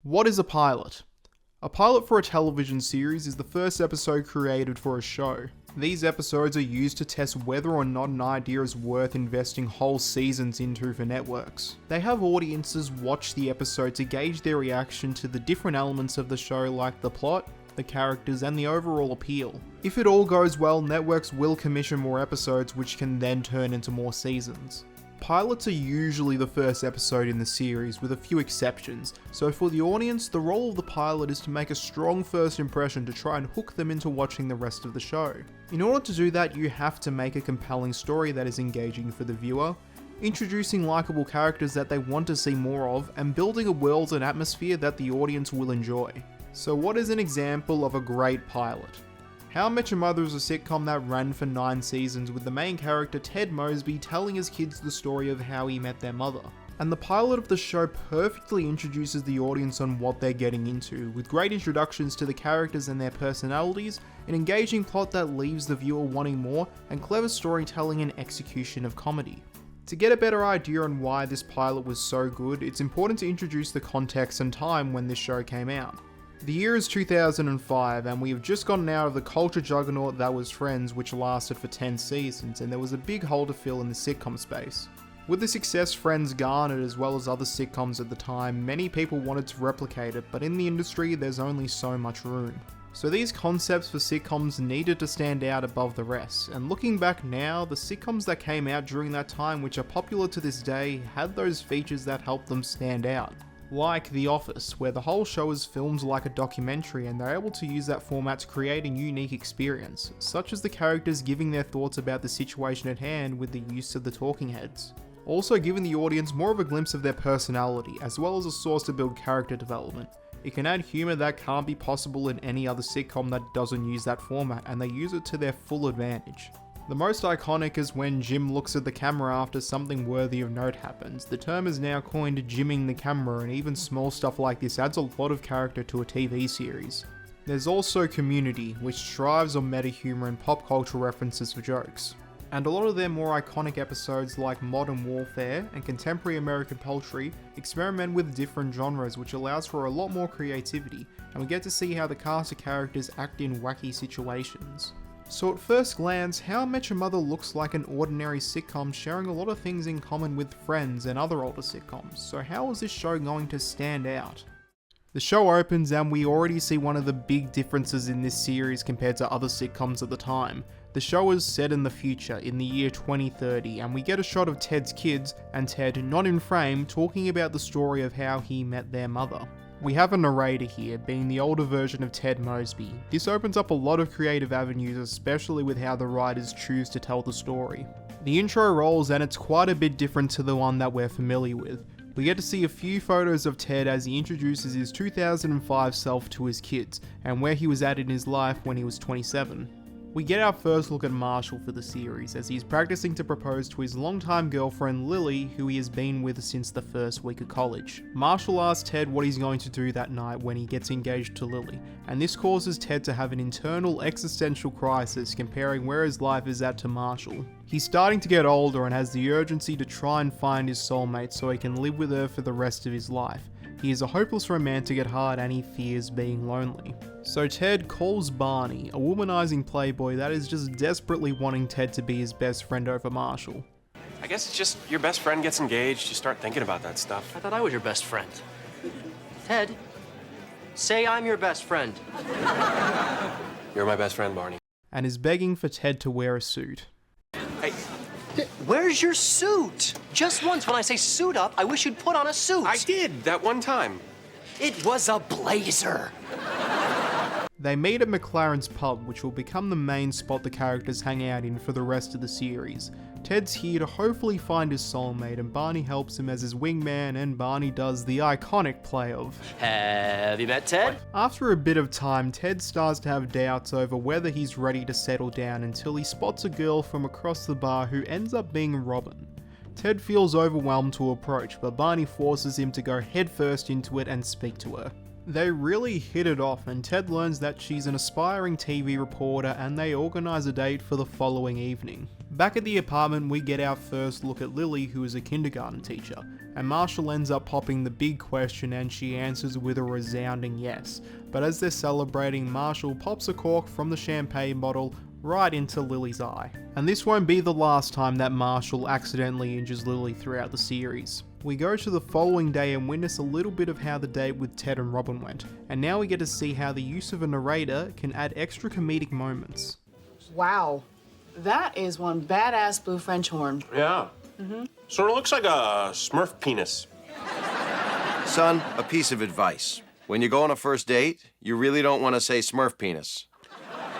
What is a pilot? A pilot for a television series is the first episode created for a show. These episodes are used to test whether or not an idea is worth investing whole seasons into for networks. They have audiences watch the episode to gauge their reaction to the different elements of the show, like the plot, the characters, and the overall appeal. If it all goes well, networks will commission more episodes, which can then turn into more seasons. Pilots are usually the first episode in the series, with a few exceptions, so for the audience, the role of the pilot is to make a strong first impression to try and hook them into watching the rest of the show. In order to do that, you have to make a compelling story that is engaging for the viewer, introducing likable characters that they want to see more of, and building a world and atmosphere that the audience will enjoy. So what is an example of a great pilot? How I Met Your Mother is a sitcom that ran for 9 seasons, with the main character Ted Mosby telling his kids the story of how he met their mother. And the pilot of the show perfectly introduces the audience on what they're getting into, with great introductions to the characters and their personalities, an engaging plot that leaves the viewer wanting more, and clever storytelling and execution of comedy. To get a better idea on why this pilot was so good, it's important to introduce the context and time when this show came out. The year is 2005, and we have just gotten out of the culture juggernaut that was Friends, which lasted for 10 seasons, and there was a big hole to fill in the sitcom space. With the success Friends garnered, as well as other sitcoms at the time, many people wanted to replicate it, but in the industry there's only so much room. So these concepts for sitcoms needed to stand out above the rest, and looking back now, the sitcoms that came out during that time, which are popular to this day, had those features that helped them stand out. Like The Office, where the whole show is filmed like a documentary and they're able to use that format to create a unique experience, such as the characters giving their thoughts about the situation at hand with the use of the talking heads. Also giving the audience more of a glimpse of their personality, as well as a source to build character development. It can add humour that can't be possible in any other sitcom that doesn't use that format, and they use it to their full advantage. The most iconic is when Jim looks at the camera after something worthy of note happens. The term is now coined jimming the camera, and even small stuff like this adds a lot of character to a TV series. There's also Community, which strives on meta humour and pop culture references for jokes. And a lot of their more iconic episodes like Modern Warfare and Contemporary American Poultry experiment with different genres, which allows for a lot more creativity, and we get to see how the cast of characters act in wacky situations. So at first glance, How I Met Your Mother looks like an ordinary sitcom sharing a lot of things in common with Friends and other older sitcoms, so how is this show going to stand out? The show opens and we already see one of the big differences in this series compared to other sitcoms at the time. The show is set in the future, in the year 2030, and we get a shot of Ted's kids, and Ted, not in frame, talking about the story of how he met their mother. We have a narrator here, being the older version of Ted Mosby. This opens up a lot of creative avenues, especially with how the writers choose to tell the story. The intro rolls and it's quite a bit different to the one that we're familiar with. We get to see a few photos of Ted as he introduces his 2005 self to his kids, and where he was at in his life when he was 27. We get our first look at Marshall for the series, as he's practicing to propose to his longtime girlfriend Lily, who he has been with since the first week of college. Marshall asks Ted what he's going to do that night when he gets engaged to Lily, and this causes Ted to have an internal existential crisis comparing where his life is at to Marshall. He's starting to get older and has the urgency to try and find his soulmate so he can live with her for the rest of his life. He is a hopeless romantic at heart and he fears being lonely. So Ted calls Barney, a womanizing playboy that is just desperately wanting Ted to be his best friend over Marshall. I guess it's just your best friend gets engaged, you start thinking about that stuff. I thought I was your best friend. Ted, say I'm your best friend. You're my best friend, Barney. And is begging for Ted to wear a suit. Hey, Where's your suit? Just once when I say suit up, I wish you'd put on a suit. I did, that one time. It was a blazer. They meet at McLaren's pub, which will become the main spot the characters hang out in for the rest of the series. Ted's here to hopefully find his soulmate, and Barney helps him as his wingman, and Barney does the iconic play of, Have you met Ted? After a bit of time, Ted starts to have doubts over whether he's ready to settle down until he spots a girl from across the bar who ends up being Robin. Ted feels overwhelmed to approach, but Barney forces him to go headfirst into it and speak to her. They really hit it off, and Ted learns that she's an aspiring TV reporter, and they organise a date for the following evening. Back at the apartment, we get our first look at Lily, who is a kindergarten teacher, and Marshall ends up popping the big question and she answers with a resounding yes. But as they're celebrating, Marshall pops a cork from the champagne bottle right into Lily's eye. And this won't be the last time that Marshall accidentally injures Lily throughout the series. We go to the following day and witness a little bit of how the date with Ted and Robin went, and now we get to see how the use of a narrator can add extra comedic moments. Wow, that is one badass blue French horn. Yeah. Sort of looks like a Smurf penis. Son, a piece of advice. When you go on a first date, you really don't want to say Smurf penis.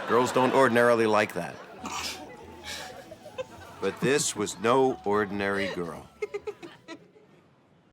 Girls don't ordinarily like that. But this was no ordinary girl.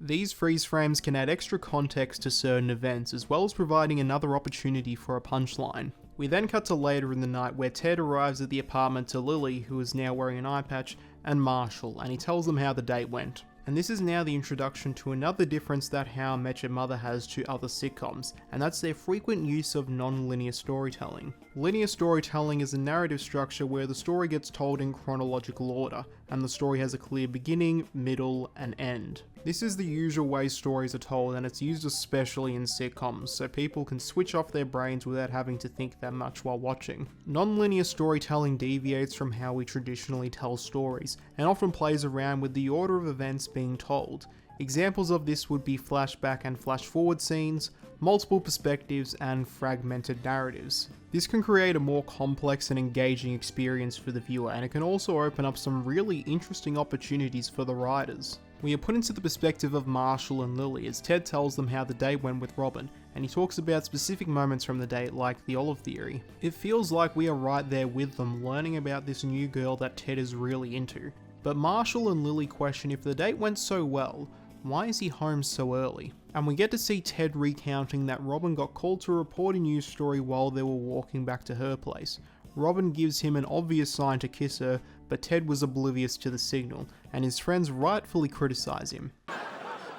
These freeze frames can add extra context to certain events, as well as providing another opportunity for a punchline. We then cut to later in the night where Ted arrives at the apartment to Lily, who is now wearing an eye patch, and Marshall, and he tells them how the date went. And this is now the introduction to another difference that How I Met Your Mother has to other sitcoms, and that's their frequent use of non-linear storytelling. Linear storytelling is a narrative structure where the story gets told in chronological order, and the story has a clear beginning, middle, and end. This is the usual way stories are told, and it's used especially in sitcoms, so people can switch off their brains without having to think that much while watching. Non-linear storytelling deviates from how we traditionally tell stories, and often plays around with the order of events being told. Examples of this would be flashback and flash forward scenes, multiple perspectives, and fragmented narratives. This can create a more complex and engaging experience for the viewer, and it can also open up some really interesting opportunities for the writers. We are put into the perspective of Marshall and Lily as Ted tells them how the date went with Robin, and he talks about specific moments from the date like the olive theory. It feels like we are right there with them, learning about this new girl that Ted is really into. But Marshall and Lily question, if the date went so well, why is he home so early? And we get to see Ted recounting that Robin got called to report a news story while they were walking back to her place. Robin gives him an obvious sign to kiss her, but Ted was oblivious to the signal, and his friends rightfully criticize him.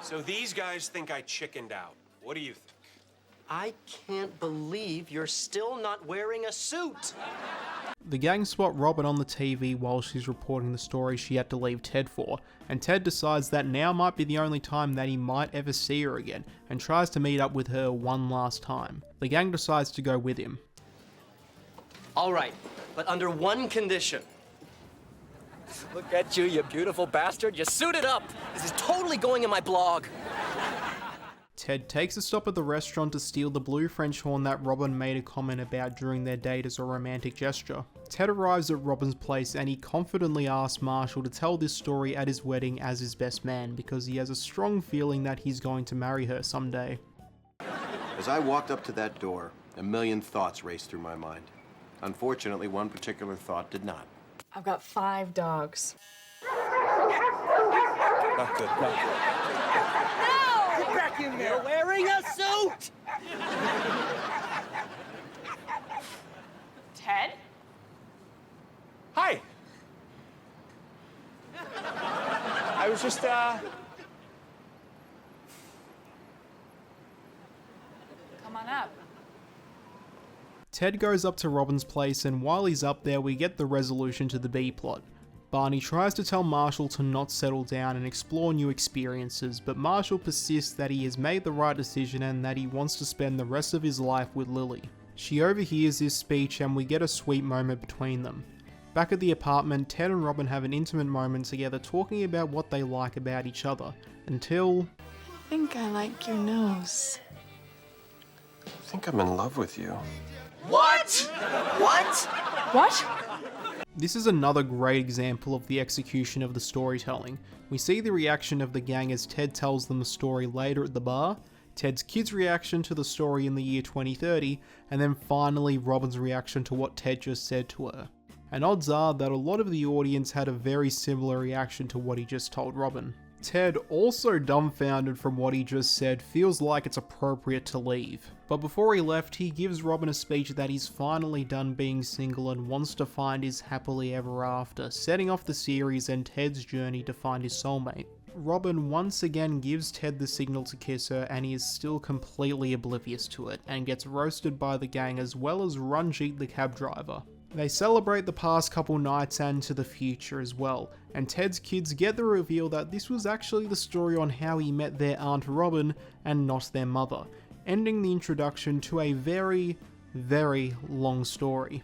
So these guys think I chickened out. What do you think? I can't believe you're still not wearing a suit. The gang spot Robin on the TV while she's reporting the story she had to leave Ted for, and Ted decides that now might be the only time that he might ever see her again, and tries to meet up with her one last time. The gang decides to go with him. All right, but under one condition. Look at you, you beautiful bastard. You suited up. This is totally going in my blog. Ted takes a stop at the restaurant to steal the blue French horn that Robin made a comment about during their date as a romantic gesture. Ted arrives at Robin's place and he confidently asks Marshall to tell this story at his wedding as his best man because he has a strong feeling that he's going to marry her someday. As I walked up to that door, a million thoughts raced through my mind. Unfortunately, one particular thought did not. I've got 5 dogs. Not good. Get back in there. You're wearing a suit! Ted? Hi. I was just, Come on up. Ted goes up to Robin's place, and while he's up there we get the resolution to the B plot. Barney tries to tell Marshall to not settle down and explore new experiences, but Marshall persists that he has made the right decision and that he wants to spend the rest of his life with Lily. She overhears this speech and we get a sweet moment between them. Back at the apartment, Ted and Robin have an intimate moment together talking about what they like about each other, until... I think I like your nose. I think I'm in love with you. What? What? What? This is another great example of the execution of the storytelling. We see the reaction of the gang as Ted tells them a story later at the bar, Ted's kids' reaction to the story in the year 2030, and then finally Robin's reaction to what Ted just said to her. And odds are that a lot of the audience had a very similar reaction to what he just told Robin. Ted, also dumbfounded from what he just said, feels like it's appropriate to leave. But before he left, he gives Robin a speech that he's finally done being single and wants to find his happily ever after, setting off the series and Ted's journey to find his soulmate. Robin once again gives Ted the signal to kiss her and he is still completely oblivious to it and gets roasted by the gang as well as Ranjit the cab driver. They celebrate the past couple nights and to the future as well, and Ted's kids get the reveal that this was actually the story on how he met their Aunt Robin and not their mother, ending the introduction to a very, very long story.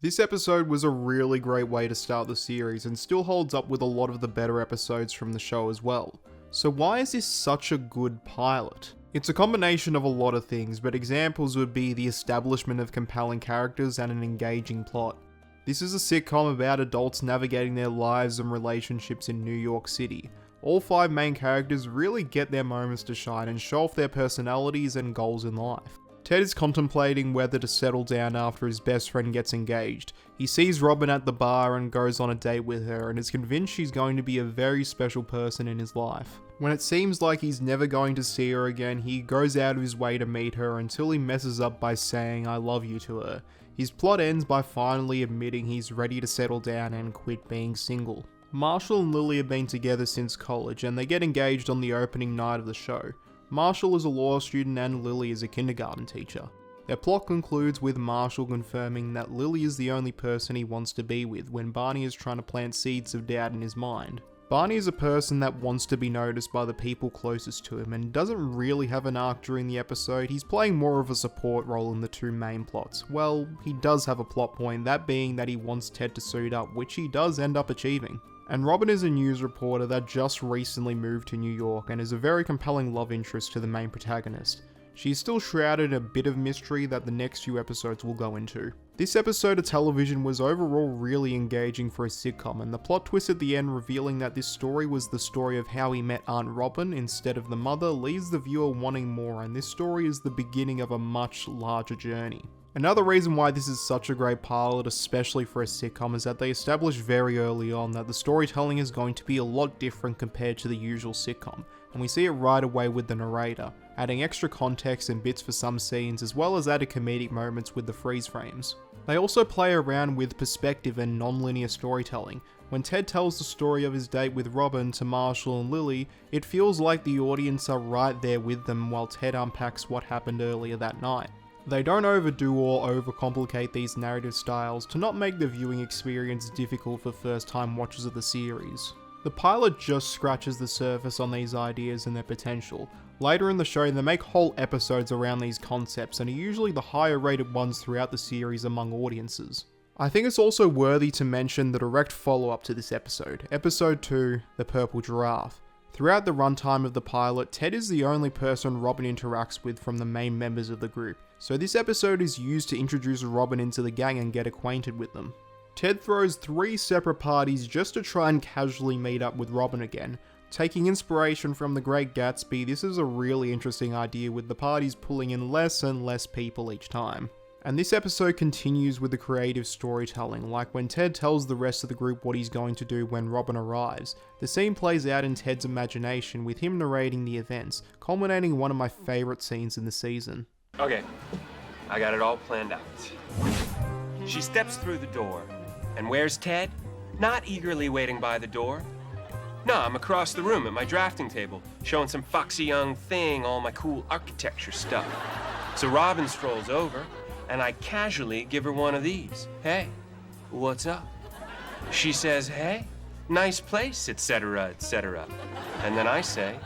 This episode was a really great way to start the series and still holds up with a lot of the better episodes from the show as well. So why is this such a good pilot? It's a combination of a lot of things, but examples would be the establishment of compelling characters and an engaging plot. This is a sitcom about adults navigating their lives and relationships in New York City. All 5 main characters really get their moments to shine and show off their personalities and goals in life. Ted is contemplating whether to settle down after his best friend gets engaged. He sees Robin at the bar and goes on a date with her and is convinced she's going to be a very special person in his life. When it seems like he's never going to see her again, he goes out of his way to meet her until he messes up by saying "I love you" to her. His plot ends by finally admitting he's ready to settle down and quit being single. Marshall and Lily have been together since college and they get engaged on the opening night of the show. Marshall is a law student and Lily is a kindergarten teacher. Their plot concludes with Marshall confirming that Lily is the only person he wants to be with when Barney is trying to plant seeds of doubt in his mind. Barney is a person that wants to be noticed by the people closest to him and doesn't really have an arc during the episode. He's playing more of a support role in the 2 main plots. Well, he does have a plot point, that being that he wants Ted to suit up, which he does end up achieving. And Robin is a news reporter that just recently moved to New York and is a very compelling love interest to the main protagonist. She's still shrouded in a bit of mystery that the next few episodes will go into. This episode of television was overall really engaging for a sitcom, and the plot twist at the end revealing that this story was the story of how he met Aunt Robin instead of the mother leaves the viewer wanting more, and this story is the beginning of a much larger journey. Another reason why this is such a great pilot, especially for a sitcom, is that they established very early on that the storytelling is going to be a lot different compared to the usual sitcom, and we see it right away with the narrator, adding extra context and bits for some scenes as well as added comedic moments with the freeze frames. They also play around with perspective and non-linear storytelling. When Ted tells the story of his date with Robin to Marshall and Lily, it feels like the audience are right there with them while Ted unpacks what happened earlier that night. They don't overdo or overcomplicate these narrative styles to not make the viewing experience difficult for first-time watchers of the series. The pilot just scratches the surface on these ideas and their potential. Later in the show, they make whole episodes around these concepts and are usually the higher rated ones throughout the series among audiences. I think it's also worthy to mention the direct follow-up to this episode, Episode 2, The Purple Giraffe. Throughout the runtime of the pilot, Ted is the only person Robin interacts with from the main members of the group, so this episode is used to introduce Robin into the gang and get acquainted with them. Ted throws 3 separate parties just to try and casually meet up with Robin again. Taking inspiration from The Great Gatsby, this is a really interesting idea with the parties pulling in less and less people each time. And this episode continues with the creative storytelling, like when Ted tells the rest of the group what he's going to do when Robin arrives. The scene plays out in Ted's imagination with him narrating the events, culminating in one of my favourite scenes in the season. Okay, I got it all planned out. She steps through the door, and where's Ted? Not eagerly waiting by the door. No, I'm across the room at my drafting table, showing some foxy young thing all my cool architecture stuff. So Robin strolls over, and I casually give her one of these. Hey, what's up? She says, hey, nice place, etc., etc. And then I say,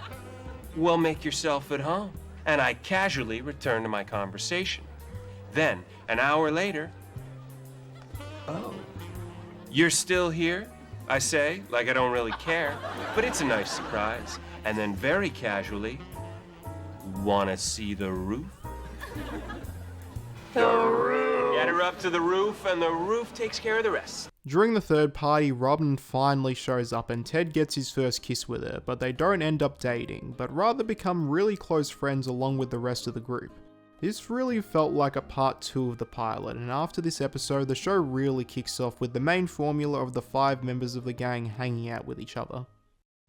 well, make yourself at home. And I casually return to my conversation. Then, an hour later, oh, you're still here? I say, like I don't really care, but it's a nice surprise. And then very casually, wanna see the roof? The roof! Get her up to the roof, and the roof takes care of the rest. During the third party, Robin finally shows up and Ted gets his first kiss with her, but they don't end up dating, but rather become really close friends along with the rest of the group. This really felt like a part 2 of the pilot, and after this episode, the show really kicks off with the main formula of the 5 members of the gang hanging out with each other.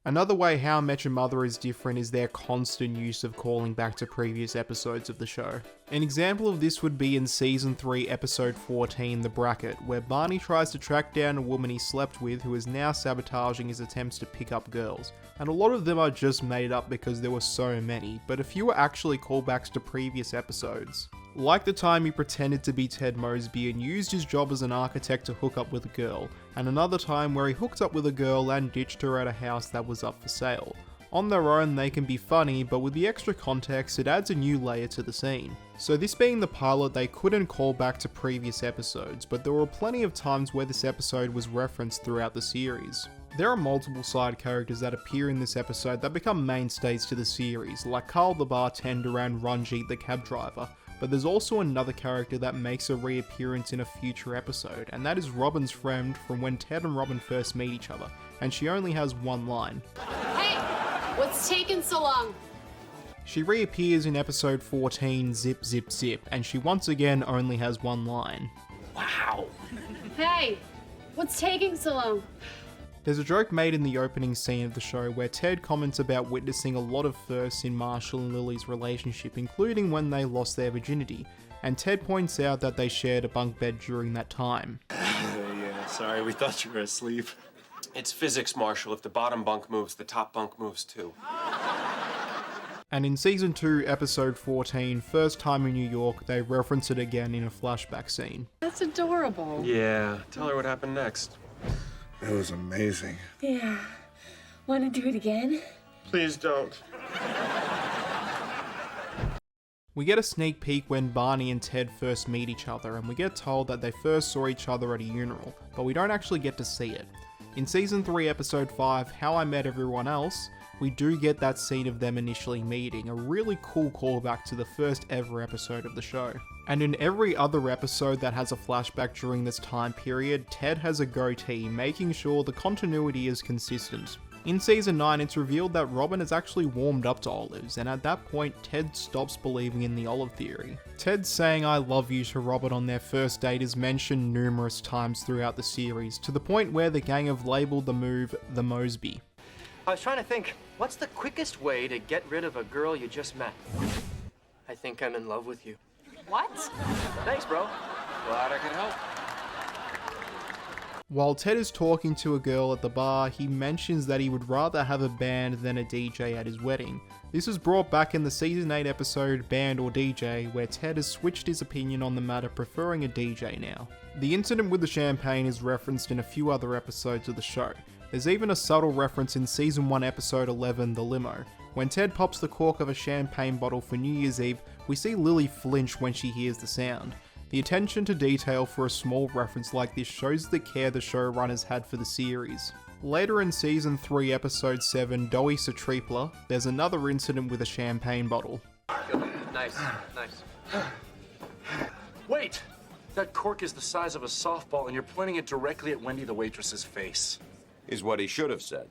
Another way How I Met Your Mother is different is their constant use of calling back to previous episodes of the show. An example of this would be in Season 3 Episode 14, The Bracket, where Barney tries to track down a woman he slept with who is now sabotaging his attempts to pick up girls. And a lot of them are just made up because there were so many, but a few were actually callbacks to previous episodes. Like the time he pretended to be Ted Mosby and used his job as an architect to hook up with a girl, and another time where he hooked up with a girl and ditched her at a house that was up for sale. On their own they can be funny, but with the extra context it adds a new layer to the scene. So this being the pilot, they couldn't call back to previous episodes, but there were plenty of times where this episode was referenced throughout the series. There are multiple side characters that appear in this episode that become mainstays to the series, like Carl the bartender and Ranjit the cab driver, but there's also another character that makes a reappearance in a future episode, and that is Robin's friend from when Ted and Robin first meet each other, and she only has one line. Hey, what's taking so long? She reappears in episode 14, Zip Zip Zip, and she once again only has one line. Wow. Hey, what's taking so long? There's a joke made in the opening scene of the show where Ted comments about witnessing a lot of firsts in Marshall and Lily's relationship, including when they lost their virginity, and Ted points out that they shared a bunk bed during that time. Yeah, sorry, we thought you were asleep. It's physics, Marshall. If the bottom bunk moves, the top bunk moves too. And in Season 2, Episode 14, First Time in New York, they reference it again in a flashback scene. That's adorable. Yeah, tell her what happened next. That was amazing. Yeah. Want to do it again? Please don't. We get a sneak peek when Barney and Ted first meet each other, and we get told that they first saw each other at a funeral, but we don't actually get to see it. In Season 3, Episode 5, How I Met Everyone Else, we do get that scene of them initially meeting, a really cool callback to the first ever episode of the show. And in every other episode that has a flashback during this time period, Ted has a goatee, making sure the continuity is consistent. In Season 9, it's revealed that Robin has actually warmed up to olives, and at that point, Ted stops believing in the olive theory. Ted saying I love you to Robin on their first date is mentioned numerous times throughout the series, to the point where the gang have labelled the move the Mosby. I was trying to think, what's the quickest way to get rid of a girl you just met? I think I'm in love with you. What? Thanks, bro. Glad I could help. While Ted is talking to a girl at the bar, he mentions that he would rather have a band than a DJ at his wedding. This is brought back in the Season 8 episode Band or DJ, where Ted has switched his opinion on the matter, preferring a DJ now. The incident with the champagne is referenced in a few other episodes of the show. There's even a subtle reference in Season 1 Episode 11, The Limo. When Ted pops the cork of a champagne bottle for New Year's Eve, we see Lily flinch when she hears the sound. The attention to detail for a small reference like this shows the care the showrunners had for the series. Later in Season 3 Episode 7, Doey Satripla, there's another incident with a champagne bottle. Nice, nice. Wait! That cork is the size of a softball and you're pointing it directly at Wendy the waitress's face. Is what he should have said.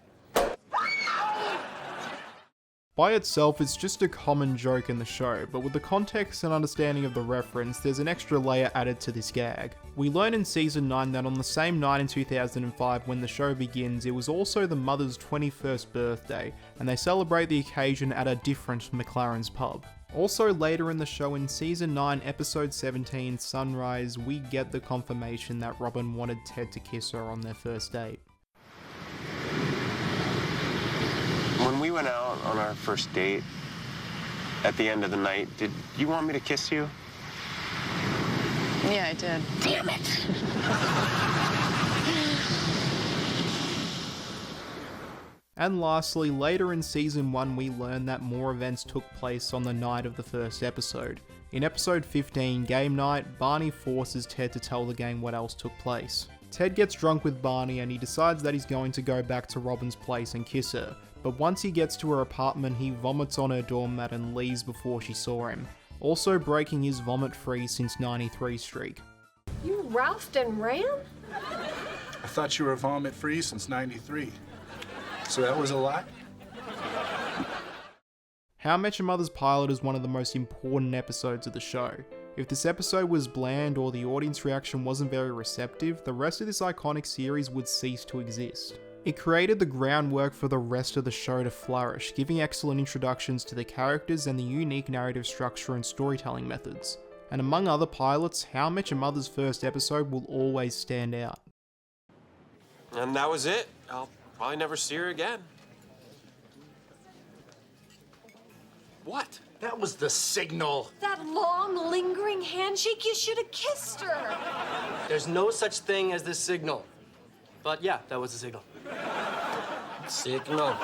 By itself, it's just a common joke in the show, but with the context and understanding of the reference, there's an extra layer added to this gag. We learn in Season 9 that on the same night in 2005 when the show begins, it was also the mother's 21st birthday, and they celebrate the occasion at a different McLaren's pub. Also later in the show in Season 9 Episode 17, Sunrise, we get the confirmation that Robin wanted Ted to kiss her on their first date. When we went out on our first date, at the end of the night, did you want me to kiss you? Yeah, I did. Damn it! And lastly, later in Season 1 we learn that more events took place on the night of the first episode. In Episode 15, Game Night, Barney forces Ted to tell the gang what else took place. Ted gets drunk with Barney and he decides that he's going to go back to Robin's place and kiss her, but once he gets to her apartment he vomits on her doormat and leaves before she saw him, also breaking his vomit-free since 93 streak. You ralphed and ran? I thought you were vomit-free since '93. So that was a lie? How I Met Your Mother's pilot is one of the most important episodes of the show. If this episode was bland or the audience reaction wasn't very receptive, the rest of this iconic series would cease to exist. It created the groundwork for the rest of the show to flourish, giving excellent introductions to the characters and the unique narrative structure and storytelling methods. And among other pilots, How I Met Your Mother's first episode will always stand out. And that was it. I'll probably never see her again. What? That was the signal. That long, lingering handshake, you should have kissed her. There's no such thing as the signal. But yeah, that was the signal. Signal.